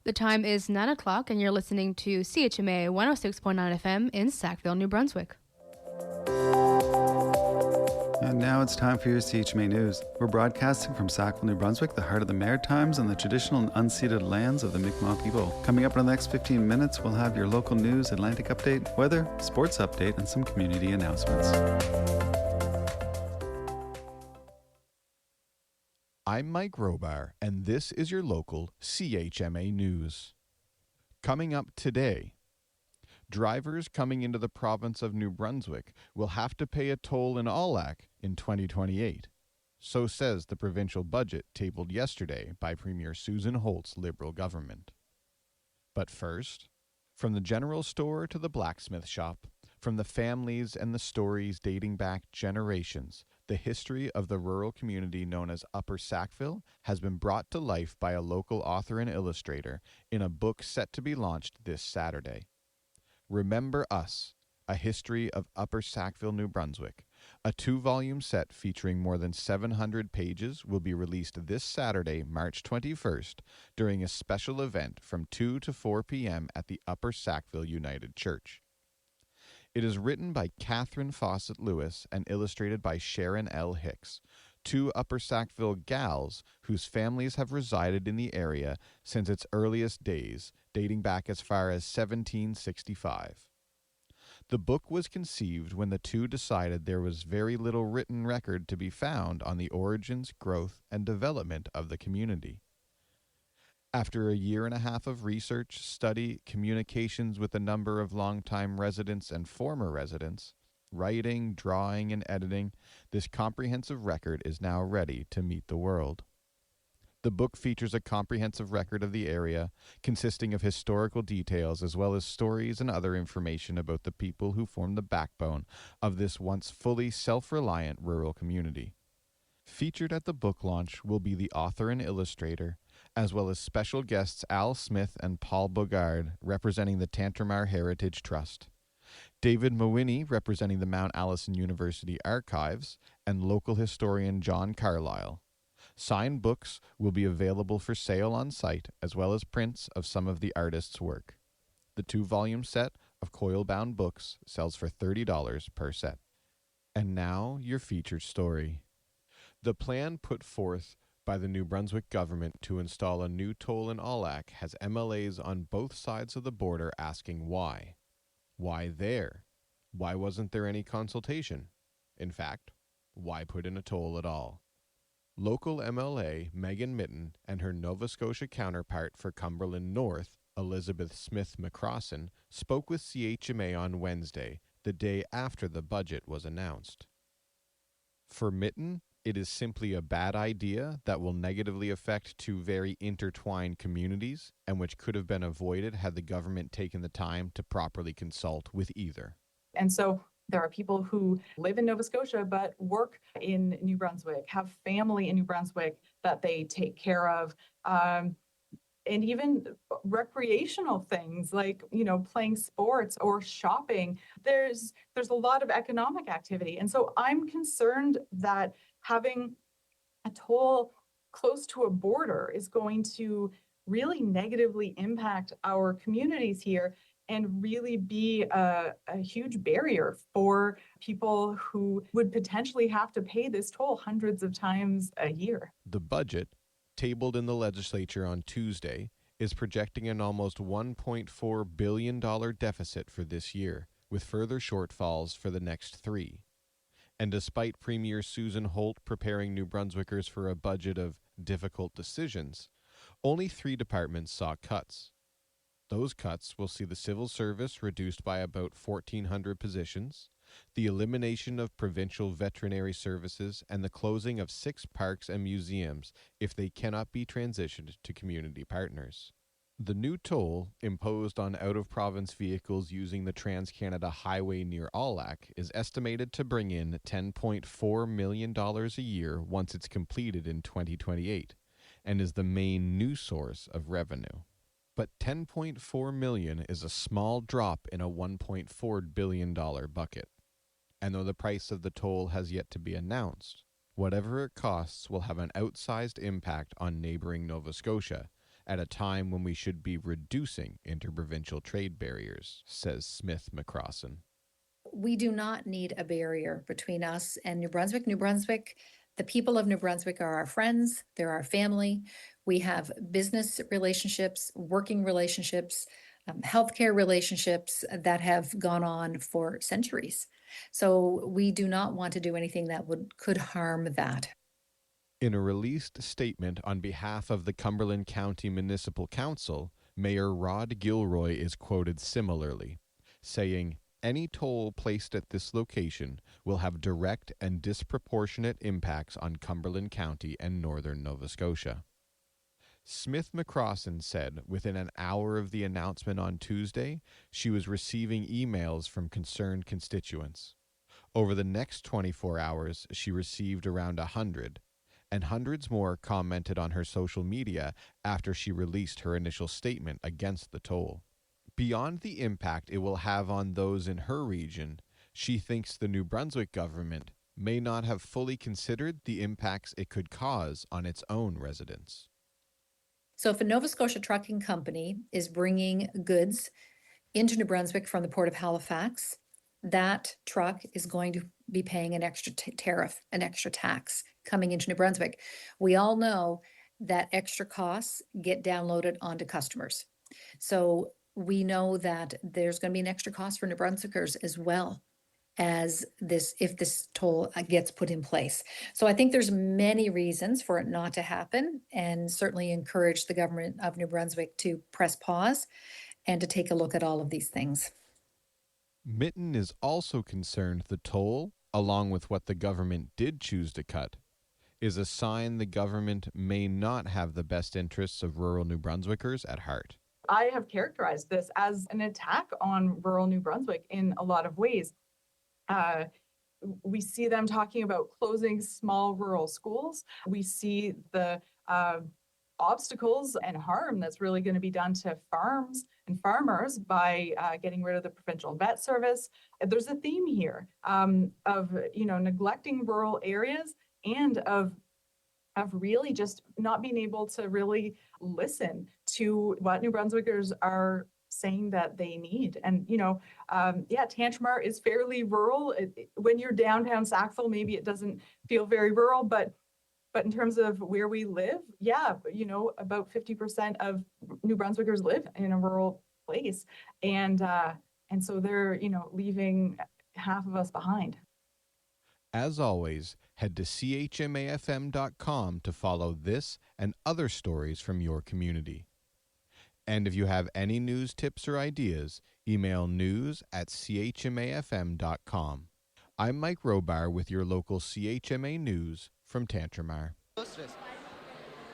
The time is 9 o'clock, and you're listening to CHMA 106.9 FM in Sackville, New Brunswick. And now it's time for your CHMA News. We're broadcasting from Sackville, New Brunswick, the heart of the Maritimes and the traditional and unceded lands of the Mi'kmaq people. Coming up in the next 15 minutes, we'll have your local news, Atlantic update, weather, sports update, and some community announcements. I'm Mike Robar, and this is your local CHMA News. Coming up today, drivers coming into the province of New Brunswick will have to pay a toll in Allac in 2028. So says the provincial budget tabled yesterday by Premier Susan Holt's Liberal government. But first, from the general store to the blacksmith shop, from the families and the stories dating back generations, the history of the rural community known as Upper Sackville has been brought to life by a local author and illustrator in a book set to be launched this Saturday. Remember Us, A History of Upper Sackville, New Brunswick. A 2-volume set featuring more than 700 pages will be released this Saturday, March 21st, during a special event from 2 to 4 p.m. at the Upper Sackville United Church. It is written by Catherine Fawcett Lewis and illustrated by Sharon L. Hicks, two Upper Sackville gals whose families have resided in the area since its earliest days, dating back as far as 1765. The book was conceived when the two decided there was very little written record to be found on the origins, growth, and development of the community. After a year and a half of research, study, communications with a number of longtime residents and former residents, writing, drawing, and editing, this comprehensive record is now ready to meet the world. The book features a comprehensive record of the area, consisting of historical details as well as stories and other information about the people who form the backbone of this once fully self-reliant rural community. Featured at the book launch will be the author and illustrator, as well as special guests Al Smith and Paul Bogard, representing the Tantramar Heritage Trust, David Mawhinney, representing the Mount Allison University Archives, and local historian John Carlisle. Signed books will be available for sale on site, as well as prints of some of the artist's work. The 2-volume set of coil-bound books sells for $30 per set. And now, your featured story. The plan put forth by the New Brunswick government to install a new toll in Allac has MLAs on both sides of the border asking why. Why there? Why wasn't there any consultation? In fact, why put in a toll at all? Local MLA Megan Mitten and her Nova Scotia counterpart for Cumberland North, Elizabeth Smith McCrossan, spoke with CHMA on Wednesday, the day after the budget was announced. For Mitten, it is simply a bad idea that will negatively affect two very intertwined communities and which could have been avoided had the government taken the time to properly consult with either. And so there are people who live in Nova Scotia but work in New Brunswick, have family in New Brunswick that they take care of, and even recreational things like, playing sports or shopping. There's a lot of economic activity. And so I'm concerned that having a toll close to a border is going to really negatively impact our communities here and really be a huge barrier for people who would potentially have to pay this toll hundreds of times a year. The budget, tabled in the legislature on Tuesday, is projecting an almost $1.4 billion deficit for this year, with further shortfalls for the next 3. And despite Premier Susan Holt preparing New Brunswickers for a budget of difficult decisions, only 3 departments saw cuts. Those cuts will see the civil service reduced by about 1,400 positions, the elimination of provincial veterinary services, and the closing of 6 parks and museums if they cannot be transitioned to community partners. The new toll, imposed on out-of-province vehicles using the Trans-Canada Highway near Allac, is estimated to bring in $10.4 million a year once it's completed in 2028, and is the main new source of revenue. But $10.4 million is a small drop in a $1.4 billion bucket. And though the price of the toll has yet to be announced, whatever it costs will have an outsized impact on neighboring Nova Scotia, at a time when we should be reducing interprovincial trade barriers, says Smith McCrossan. We do not need a barrier between us and New Brunswick. New Brunswick, the people of New Brunswick are our friends, they're our family. We have business relationships, working relationships, healthcare relationships that have gone on for centuries. So we do not want to do anything that could harm that. In a released statement on behalf of the Cumberland County Municipal Council, Mayor Rod Gilroy is quoted similarly, saying, "Any toll placed at this location will have direct and disproportionate impacts on Cumberland County and northern Nova Scotia." Smith McCrossan said within an hour of the announcement on Tuesday, she was receiving emails from concerned constituents. Over the next 24 hours, she received around 100, and hundreds more commented on her social media after she released her initial statement against the toll. Beyond the impact it will have on those in her region, she thinks the New Brunswick government may not have fully considered the impacts it could cause on its own residents. So if a Nova Scotia trucking company is bringing goods into New Brunswick from the Port of Halifax, that truck is going to be paying an extra tariff, an extra tax coming into New Brunswick. We all know that extra costs get downloaded onto customers. So we know that there's going to be an extra cost for New Brunswickers as well as this, if this toll gets put in place. So I think there's many reasons for it not to happen, and certainly encourage the government of New Brunswick to press pause and to take a look at all of these things. Mitten is also concerned the toll, along with what the government did choose to cut, is a sign the government may not have the best interests of rural New Brunswickers at heart. I have characterized this as an attack on rural New Brunswick in a lot of ways. We see them talking about closing small rural schools. We see the obstacles and harm that's really going to be done to farms and farmers by getting rid of the provincial vet service. There's a theme here of neglecting rural areas and of really just not being able to really listen to what New Brunswickers are saying that they need. And, Tantramar is fairly rural. When you're downtown Sackville, maybe it doesn't feel very rural, but in terms of where we live, about 50% of New Brunswickers live in a rural place. And so they're, leaving half of us behind. As always, head to chmafm.com to follow this and other stories from your community. And if you have any news tips or ideas, email news@chmafm.com. I'm Mike Robar with your local CHMA News from Tantramar.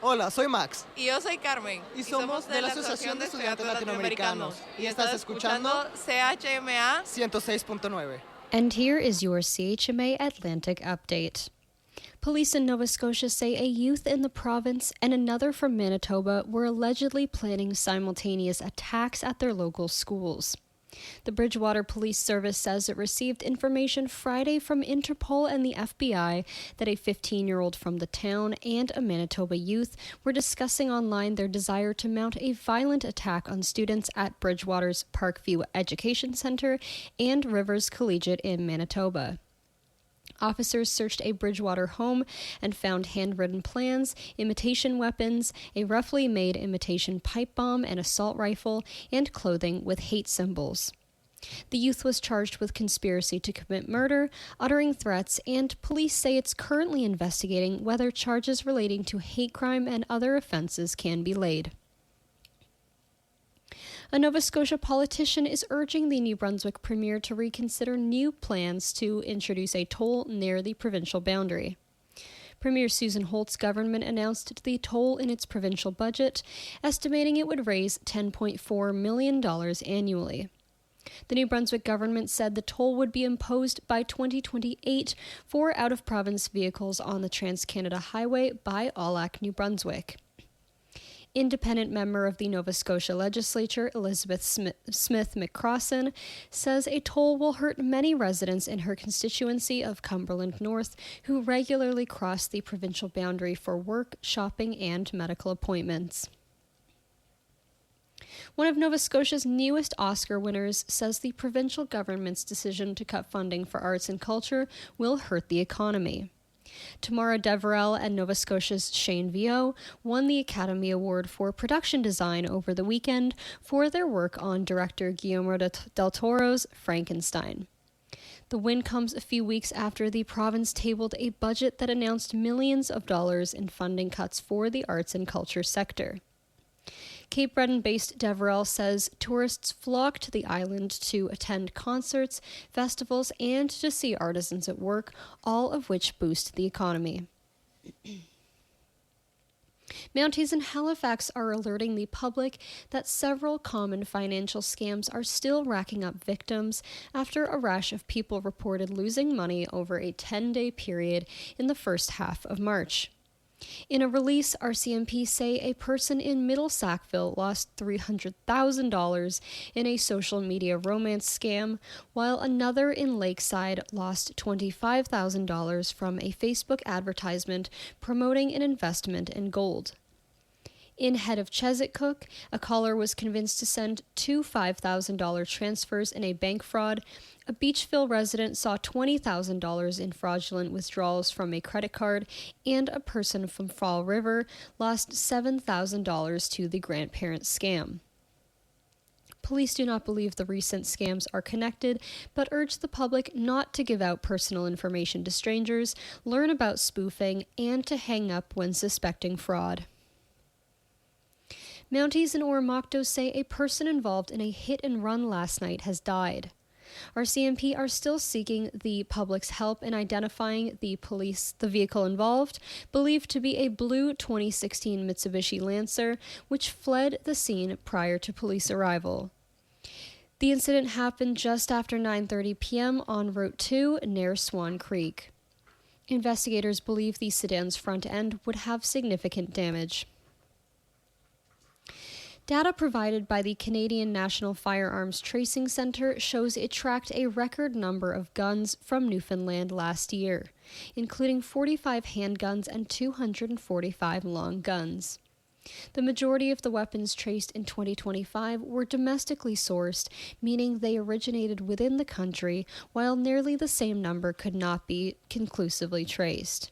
Hola, soy Max. Y yo soy Carmen. Y somos de la Asociación de Estudiantes Latinoamericanos. Y estás escuchando CHMA 106.9. And here is your CHMA Atlantic update. Police in Nova Scotia say a youth in the province and another from Manitoba were allegedly planning simultaneous attacks at their local schools. The Bridgewater Police Service says it received information Friday from Interpol and the FBI that a 15-year-old from the town and a Manitoba youth were discussing online their desire to mount a violent attack on students at Bridgewater's Parkview Education Center and Rivers Collegiate in Manitoba. Officers searched a Bridgewater home and found handwritten plans, imitation weapons, a roughly made imitation pipe bomb and assault rifle, and clothing with hate symbols. The youth was charged with conspiracy to commit murder, uttering threats, and police say it's currently investigating whether charges relating to hate crime and other offenses can be laid. A Nova Scotia politician is urging the New Brunswick Premier to reconsider new plans to introduce a toll near the provincial boundary. Premier Susan Holt's government announced the toll in its provincial budget, estimating it would raise $10.4 million annually. The New Brunswick government said the toll would be imposed by 2028 for out-of-province vehicles on the Trans-Canada Highway by Allac, New Brunswick. Independent member of the Nova Scotia Legislature, Elizabeth Smith McCrossan, says a toll will hurt many residents in her constituency of Cumberland North who regularly cross the provincial boundary for work, shopping, and medical appointments. One of Nova Scotia's newest Oscar winners says the provincial government's decision to cut funding for arts and culture will hurt the economy. Tamara Deverell and Nova Scotia's Shane Vio won the Academy Award for Production Design over the weekend for their work on director Guillermo del Toro's Frankenstein. The win comes a few weeks after the province tabled a budget that announced millions of dollars in funding cuts for the arts and culture sector. Cape Breton-based Deverell says tourists flock to the island to attend concerts, festivals, and to see artisans at work, all of which boost the economy. Mounties in Halifax are alerting the public that several common financial scams are still racking up victims after a rash of people reported losing money over a 10-day period in the first half of March. In a release, RCMP say a person in Middle Sackville lost $300,000 in a social media romance scam, while another in Lakeside lost $25,000 from a Facebook advertisement promoting an investment in gold. In Head of Chesapeake, a caller was convinced to send two $5,000 transfers in a bank fraud. A Beachville resident saw $20,000 in fraudulent withdrawals from a credit card, and a person from Fall River lost $7,000 to the grandparent scam. Police do not believe the recent scams are connected, but urge the public not to give out personal information to strangers, learn about spoofing, and to hang up when suspecting fraud. Mounties in Oromocto say a person involved in a hit-and-run last night has died. RCMP are still seeking the public's help in identifying the vehicle involved, believed to be a blue 2016 Mitsubishi Lancer, which fled the scene prior to police arrival. The incident happened just after 9:30 p.m. on Route 2 near Swan Creek. Investigators believe the sedan's front end would have significant damage. Data provided by the Canadian National Firearms Tracing Centre shows it tracked a record number of guns from Newfoundland last year, including 45 handguns and 245 long guns. The majority of the weapons traced in 2025 were domestically sourced, meaning they originated within the country, while nearly the same number could not be conclusively traced.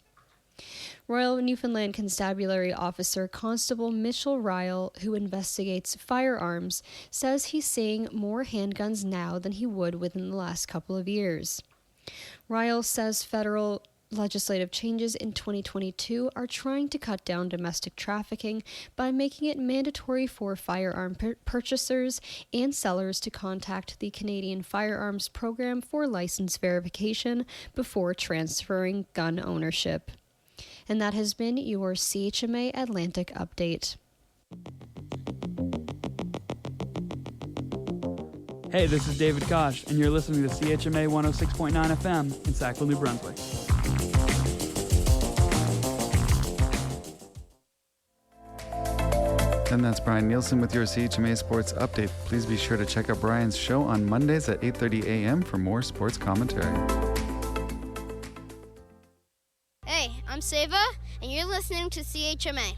Royal Newfoundland Constabulary Officer Constable Mitchell Ryle, who investigates firearms, says he's seeing more handguns now than he would within the last couple of years. Ryle says federal legislative changes in 2022 are trying to cut down domestic trafficking by making it mandatory for firearm purchasers and sellers to contact the Canadian Firearms Program for license verification before transferring gun ownership. And that has been your CHMA Atlantic Update. Hey, this is David Kosh, and you're listening to CHMA 106.9 FM in Sackville, New Brunswick. And that's Brian Nielsen with your CHMA Sports Update. Please be sure to check out Brian's show on Mondays at 8:30 a.m. for more sports commentary. Hey, I'm Seva, and you're listening to CHMA.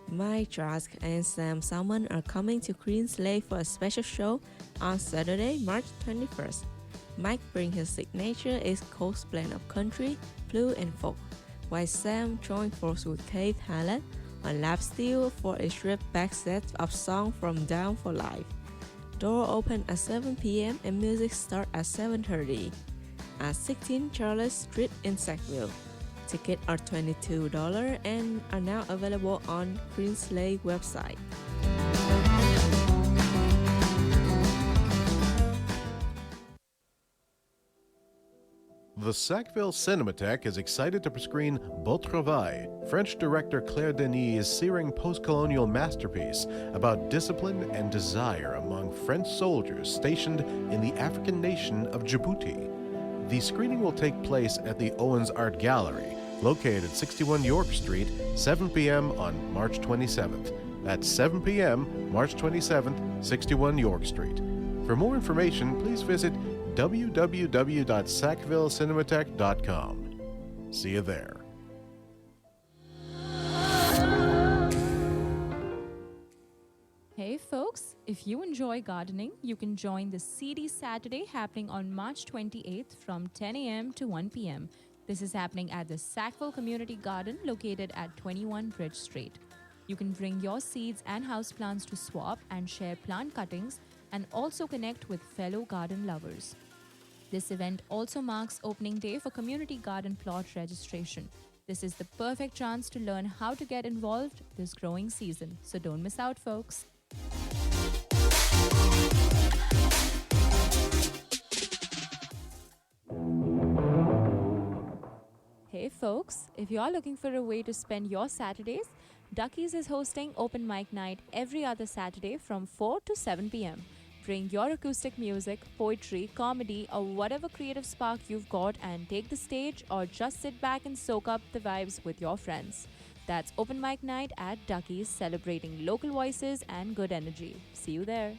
Mike Trask and Sam Salmon are coming to Queen's Lake for a special show on Saturday, March 21st. Mike brings his signature East Coast blend of country, blues, and folk, while Sam joins forces with Keith Hallett on lap steel for a stripped-back set of songs from Down for Life. Door open at 7 p.m. and music start at 7:30 at 16 Charles Street in Sackville. Tickets are $22 and are now available on Queen's Lake website. The Sackville Cinematheque is excited to screen Beau Travail, French director Claire Denis' searing post-colonial masterpiece about discipline and desire among French soldiers stationed in the African nation of Djibouti. The screening will take place at the Owens Art Gallery, located at 61 York Street, 7 p.m. on March 27th. That's 7 p.m., March 27th, 61 York Street. For more information, please visit www.sackvillecinematheque.com. See you there. If you enjoy gardening, you can join the CD Saturday happening on March 28th from 10 a.m. to 1 p.m. This is happening at the Sackville Community Garden located at 21 Bridge Street. You can bring your seeds and houseplants to swap and share plant cuttings and also connect with fellow garden lovers. This event also marks opening day for community garden plot registration. This is the perfect chance to learn how to get involved this growing season, so don't miss out, folks. Hey folks, if you're looking for a way to spend your Saturdays, Duckies is hosting open mic night every other Saturday from 4 to 7 p.m. Bring your acoustic music, poetry, comedy, or whatever creative spark you've got and take the stage, or just sit back and soak up the vibes with your friends. That's open mic night at Duckies, celebrating local voices and good energy. See you there.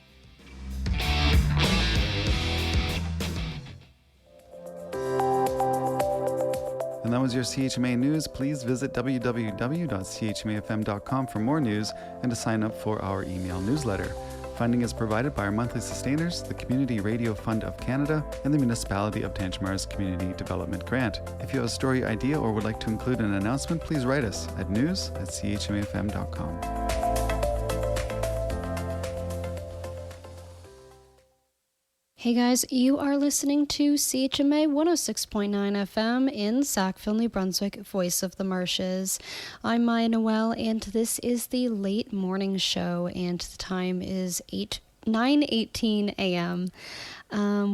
And that was your CHMA News. Please visit www.chmafm.com for more news and to sign up for our email newsletter. Funding is provided by our monthly sustainers, the Community Radio Fund of Canada, and the Municipality of Tantgimar's Community Development Grant. If you have a story idea or would like to include an announcement, please write us at news@chmafm.com. Hey guys, you are listening to CHMA 106.9 FM in Sackville, New Brunswick, Voice of the Marshes. I'm Maya Noel, and this is the late morning show, and the time is 9:18 a.m.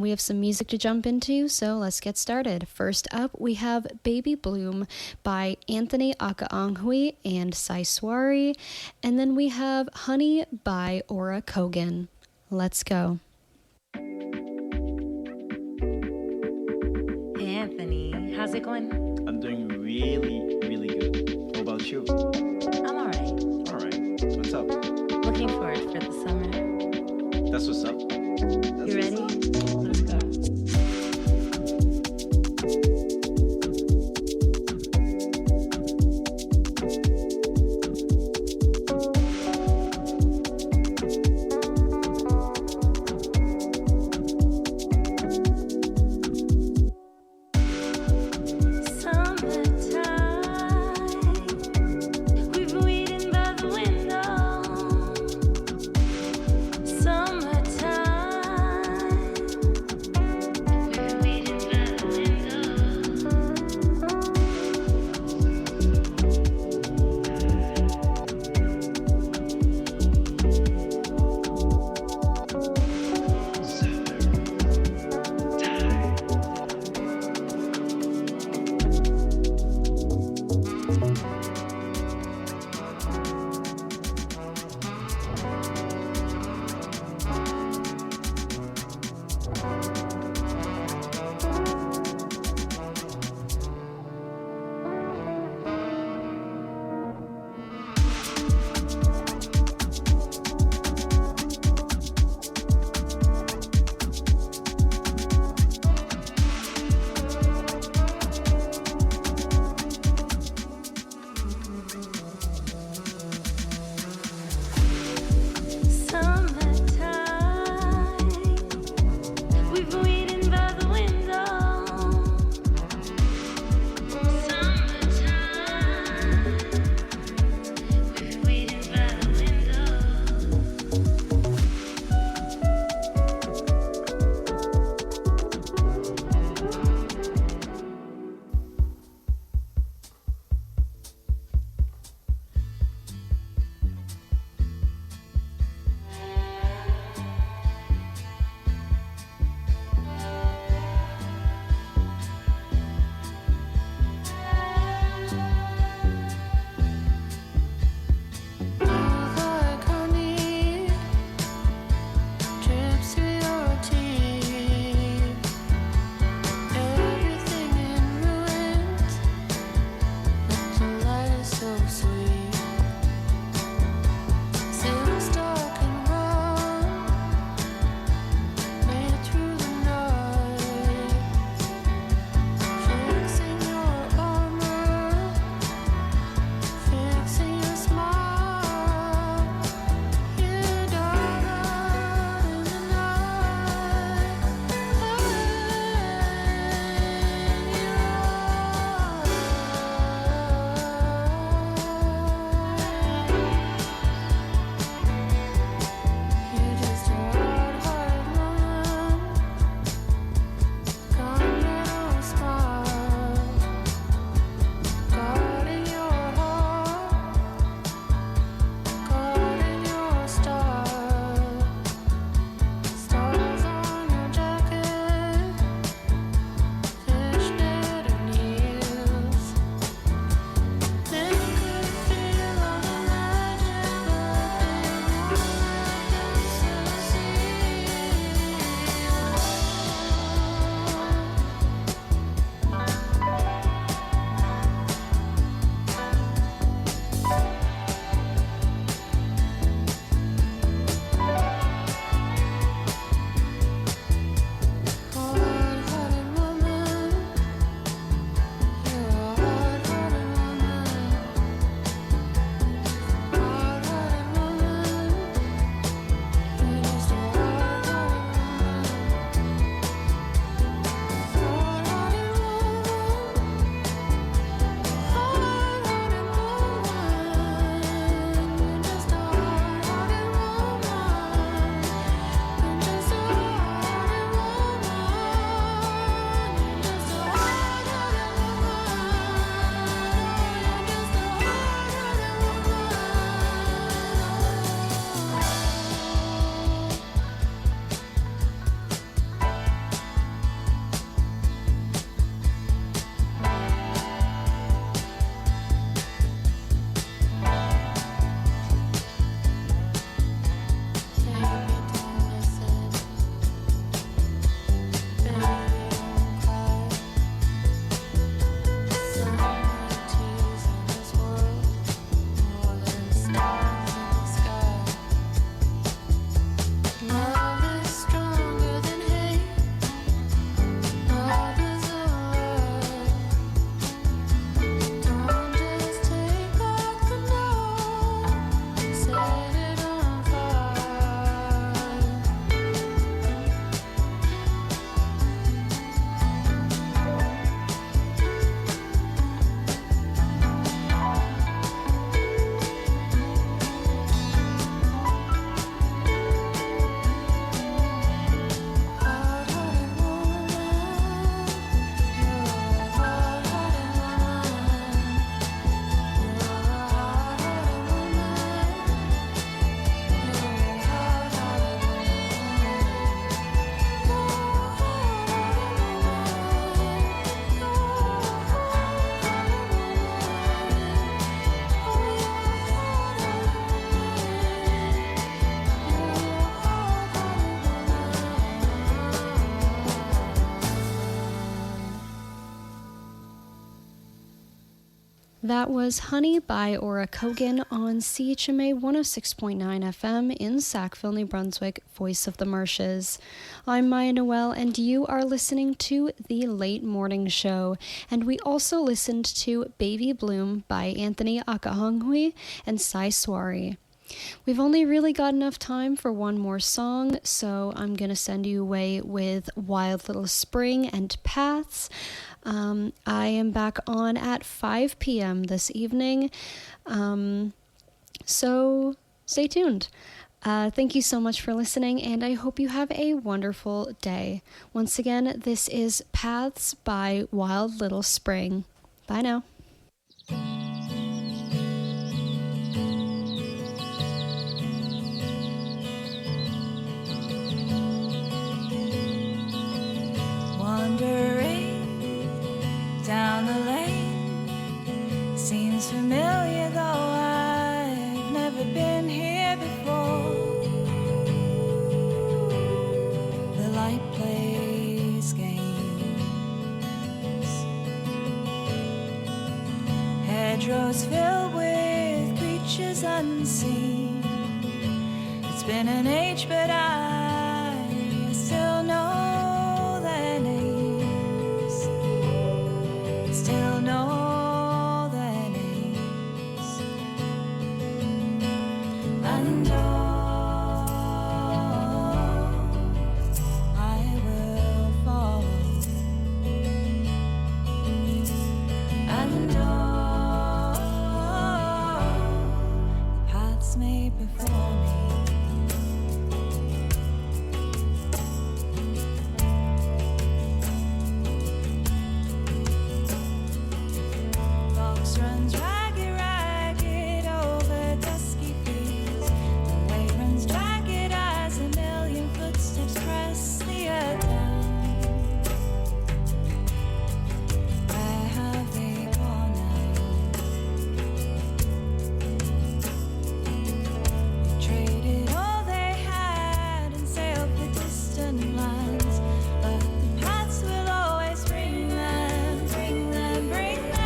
We have some music to jump into, so let's get started. First up, we have Baby Bloom by Anthony Akaanghui and Saiswari, and then we have Honey by Ora Kogan. Let's go. Hey Anthony, how's it going? I'm doing really, really good. How about you? I'm alright. Alright. What's up? Looking forward for the summer. That's what's up. You ready? Let's go. Summertime. That was Honey by Aura Kogan on CHMA 106.9 FM in Sackville, New Brunswick, Voice of the Marshes. I'm Maya Noel, and you are listening to The Late Morning Show. And we also listened to Baby Bloom by Anthony Akahonghui and Sai Swari. We've only really got enough time for one more song, so I'm going to send you away with Wild Little Spring and Paths. I am back on at 5 p.m. this evening, so stay tuned. Thank you so much for listening, and I hope you have a wonderful day. Once again, this is Paths by Wild Little Spring. Bye now. Wandering down the lane seems familiar, though I've never been here before. The light plays games, hedgerows filled with creatures unseen. It's been an age, but I still know their names, and I will follow, and the paths made before me. Runs ragged, ragged over dusky fields. The way runs jagged as a million footsteps press the earth down. Where have they gone now? They traded all they had and sailed for distant lands, but the paths will always bring them, bring them, bring them.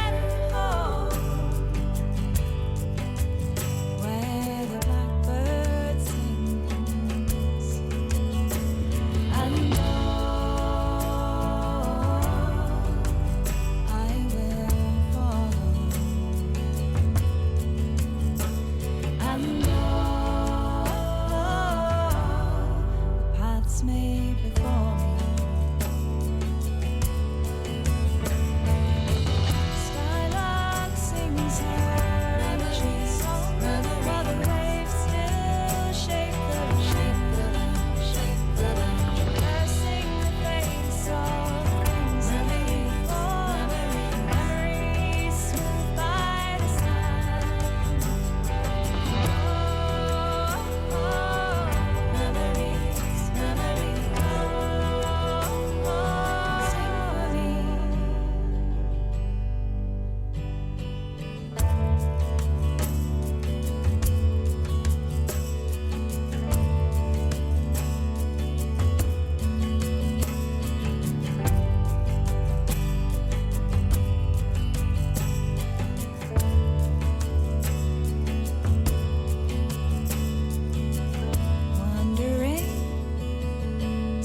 Made before me. Skylark sings her energy song, while the waves still shake the land, traversing the face of things that they before, memories smoothed by the sand.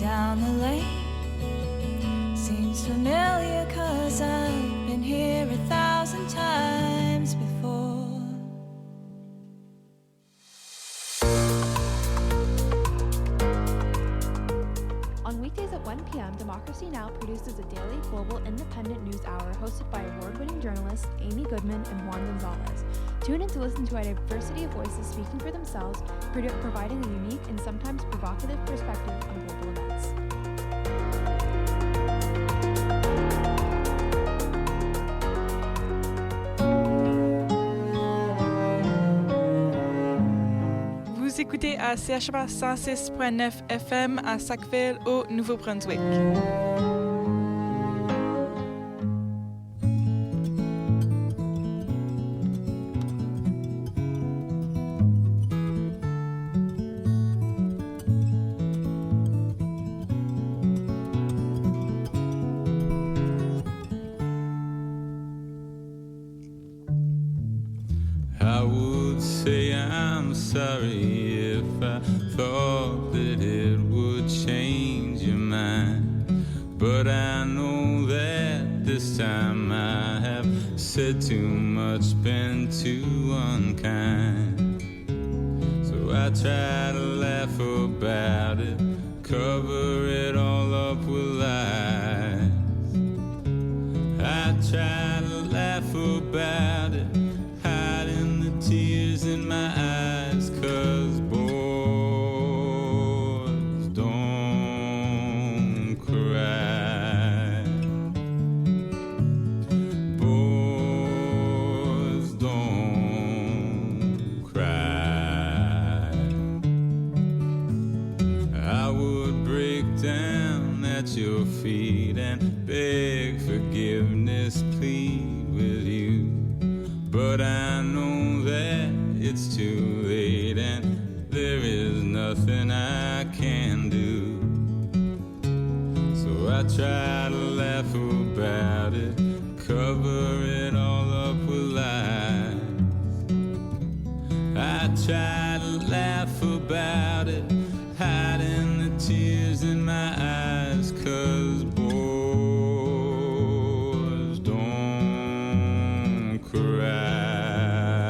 Down the lane seems familiar, 'cause I've been here 1,000 times before. On weekdays at 1 p.m., Democracy Now! Produces a daily global independent news hour hosted by award-winning journalists Amy Goodman and Juan Gonzalez. Tune in to listen to a diversity of voices speaking for themselves, providing a unique and sometimes provocative perspective on global events. Vous écoutez à CHMA 106.9 FM à Sackville, au Nouveau-Brunswick. I would say I'm sorry if I thought that it would change your mind. But I know that this time I have said too much, been too unkind. So I try to laugh about it, cover it all up with lies. I try to laugh about it, hiding the tears in my eyes, 'cause boys don't cry. Boys don't cry. I would break down at your feet and beg forgiveness, plead with you. But I know that it's too late and there is nothing I can do. So I try to laugh about it, cover it all up with lies. I try to laugh about